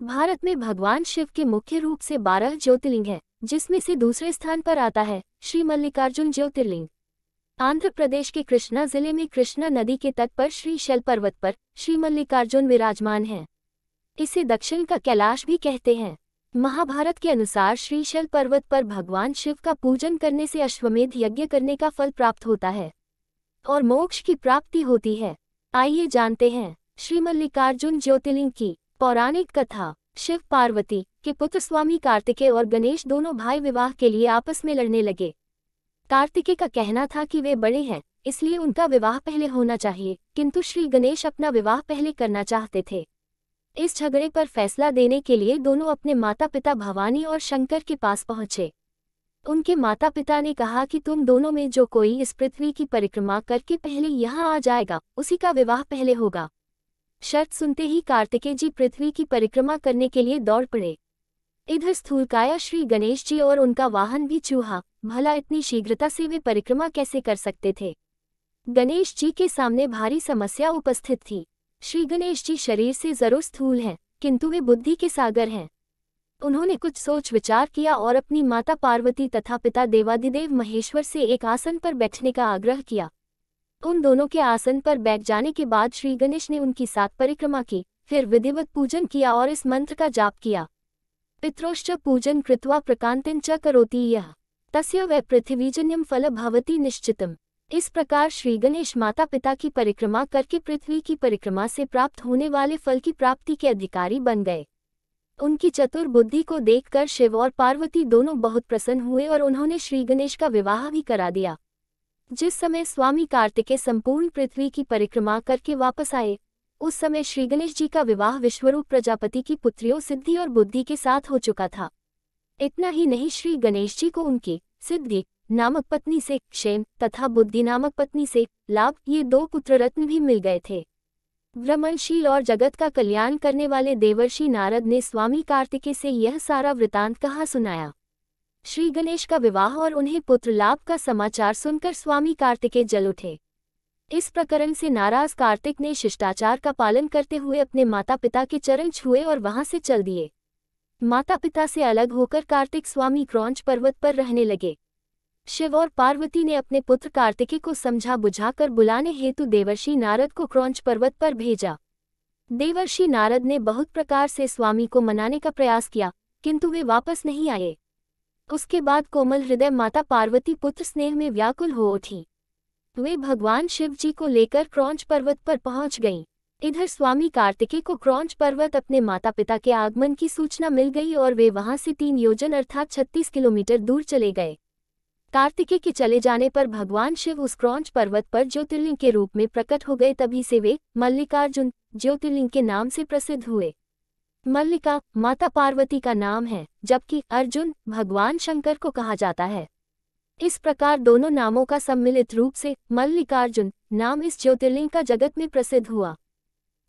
भारत में भगवान शिव के मुख्य रूप से 12 ज्योतिर्लिंग हैं, जिसमें से दूसरे स्थान पर आता है श्री मल्लिकार्जुन ज्योतिर्लिंग। आंध्र प्रदेश के कृष्णा जिले में कृष्णा नदी के तट पर श्री शैल पर्वत पर श्री मल्लिकार्जुन विराजमान हैं। इसे दक्षिण का कैलाश भी कहते हैं। महाभारत के अनुसार श्री शैल पर्वत पर भगवान शिव का पूजन करने से अश्वमेध यज्ञ करने का फल प्राप्त होता है और मोक्ष की प्राप्ति होती है। आइए जानते हैं श्री मल्लिकार्जुन ज्योतिर्लिंग की पौराणिक कथा। शिव पार्वती के पुत्र स्वामी कार्तिकेय और गणेश दोनों भाई विवाह के लिए आपस में लड़ने लगे। कार्तिकेय का कहना था कि वे बड़े हैं, इसलिए उनका विवाह पहले होना चाहिए, किंतु श्री गणेश अपना विवाह पहले करना चाहते थे। इस झगड़े पर फैसला देने के लिए दोनों अपने माता पिता भवानी और शंकर के पास पहुंचे। उनके माता पिता ने कहा कि तुम दोनों में जो कोई इस पृथ्वी की परिक्रमा करके पहले यहाँ आ जाएगा, उसी का विवाह पहले होगा। शर्त सुनते ही कार्तिकेय जी पृथ्वी की परिक्रमा करने के लिए दौड़ पड़े। इधर स्थूलकाया श्री गणेश जी और उनका वाहन भी चूहा। भला इतनी शीघ्रता से वे परिक्रमा कैसे कर सकते थे? गणेश जी के सामने भारी समस्या उपस्थित थी। श्री गणेश जी शरीर से जरूर स्थूल हैं, किंतु वे बुद्धि के सागर हैं। उन्होंने कुछ सोच विचार किया और अपनी माता पार्वती तथा पिता देवादिदेव महेश्वर से एक आसन पर बैठने का आग्रह किया। उन दोनों के आसन पर बैठ जाने के बाद श्री गणेश ने उनकी 7 परिक्रमा की, फिर विधिवत पूजन किया और इस मंत्र का जाप किया। पित्रोश्च पूजन कृत्वा प्रकांतिं च करोति यः तस्य वै पृथ्वीजन्यं फल भवति निश्चितम्। इस प्रकार श्री गणेश माता पिता की परिक्रमा करके पृथ्वी की परिक्रमा से प्राप्त होने वाले फल की प्राप्ति के अधिकारी बन गए। उनकी चतुर बुद्धि को देखकर शिव और पार्वती दोनों बहुत प्रसन्न हुए और उन्होंने श्री गणेश का विवाह भी करा दिया। जिस समय स्वामी कार्तिकेय संपूर्ण पृथ्वी की परिक्रमा करके वापस आए, उस समय श्री गणेश जी का विवाह विश्वरूप प्रजापति की पुत्रियों सिद्धि और बुद्धि के साथ हो चुका था। इतना ही नहीं, श्री गणेश जी को उनकी सिद्धि नामक पत्नी से क्षेम तथा बुद्धि नामक पत्नी से लाभ, ये 2 पुत्र रत्न भी मिल गए थे। भ्रमणशील और जगत का कल्याण करने वाले देवर्षि नारद ने स्वामी कार्तिकेय से यह सारा वृतांत कहा सुनाया। श्री गणेश का विवाह और उन्हें पुत्र लाभ का समाचार सुनकर स्वामी कार्तिकेय जल उठे। इस प्रकरण से नाराज कार्तिक ने शिष्टाचार का पालन करते हुए अपने माता पिता के चरण छुए और वहां से चल दिए। माता पिता से अलग होकर कार्तिक स्वामी क्रौंच पर्वत पर रहने लगे। शिव और पार्वती ने अपने पुत्र कार्तिकेय को समझा बुझाकर बुलाने हेतु देवर्षि नारद को क्रौंच पर्वत पर भेजा। देवर्षि नारद ने बहुत प्रकार से स्वामी को मनाने का प्रयास किया, किंतु वे वापस नहीं आए। उसके बाद कोमल हृदय माता पार्वती पुत्र स्नेह में व्याकुल हो उठी। वे भगवान शिव जी को लेकर क्रौंच पर्वत पर पहुंच गईं। इधर स्वामी कार्तिकेय को क्रौंच पर्वत अपने माता पिता के आगमन की सूचना मिल गई और वे वहां से 3 योजन अर्थात 36 किलोमीटर दूर चले गए। कार्तिकेय के चले जाने पर भगवान शिव उस क्रौंच पर्वत पर ज्योतिर्लिंग के रूप में प्रकट हो गए। तभी से वे मल्लिकार्जुन ज्योतिर्लिंग के नाम से प्रसिद्ध हुए। मल्लिका माता पार्वती का नाम है, जबकि अर्जुन भगवान शंकर को कहा जाता है। इस प्रकार दोनों नामों का सम्मिलित रूप से मल्लिकार्जुन नाम इस ज्योतिर्लिंग का जगत में प्रसिद्ध हुआ।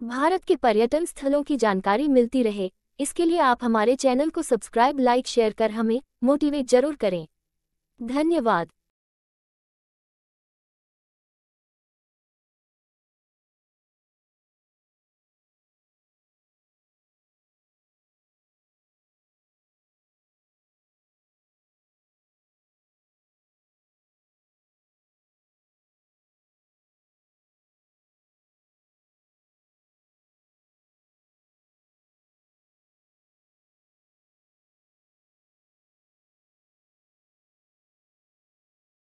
भारत के पर्यटन स्थलों की जानकारी मिलती रहे, इसके लिए आप हमारे चैनल को सब्सक्राइब, लाइक, शेयर कर हमें मोटिवेट जरूर करें। धन्यवाद।